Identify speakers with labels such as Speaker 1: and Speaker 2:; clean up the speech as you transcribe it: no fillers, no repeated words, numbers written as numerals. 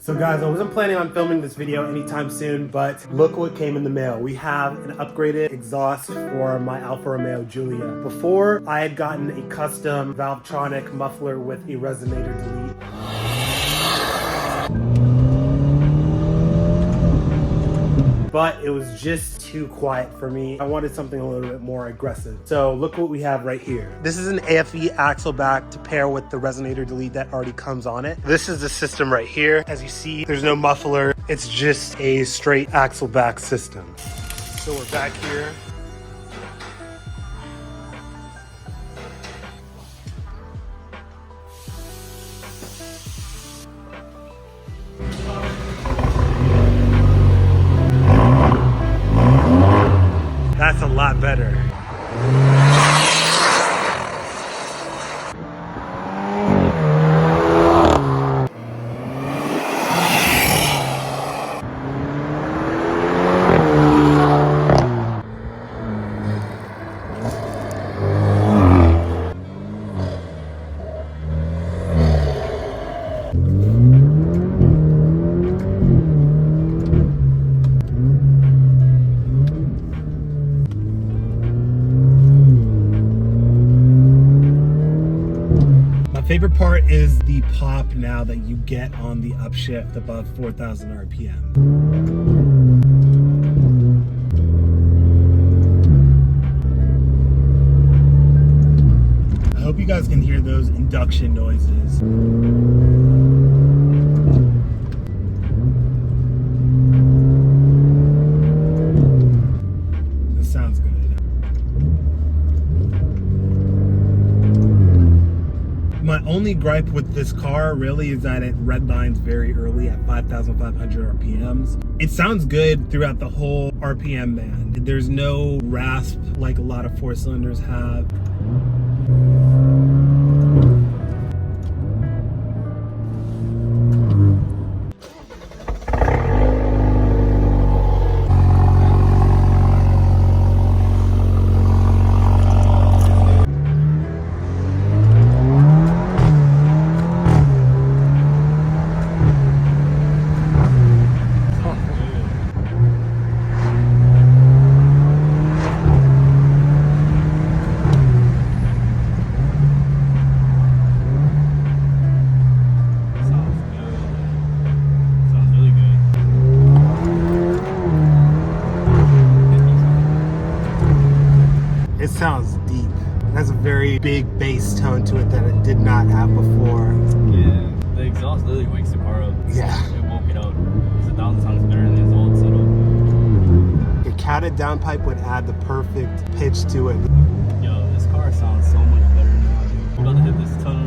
Speaker 1: So guys, I wasn't planning on filming this video anytime soon, but look what came in the mail. We have an upgraded exhaust for my Alfa Romeo Giulia. Before, I had gotten a custom Valvetronic muffler with a Resonator delete. But it was just too quiet for me. I wanted something a little bit more aggressive. So look what we have right here. This is an AFE axle back to pair with the Resonator delete that already comes on it. This is the system right here. As you see, there's no muffler. It's just a straight axle back system. So we're back here. That's a lot better. Favorite part is the pop now that you get on the upshift above 4,000 RPM. I hope you guys can hear those induction noises. This sounds good. My only gripe with this car really is that it redlines very early at 5,500 RPMs. It sounds good throughout the whole RPM band. There's no rasp like a lot of four cylinders have. It sounds deep. It has a very big bass tone to it that it did not have before.
Speaker 2: Yeah, the exhaust literally wakes the car up.
Speaker 1: Yeah.
Speaker 2: It woke it up. It's 1,000 times better than its old setup.
Speaker 1: A catted downpipe would add the perfect pitch to it.
Speaker 2: Yo, this car sounds so much better now, dude. We're about to hit this tunnel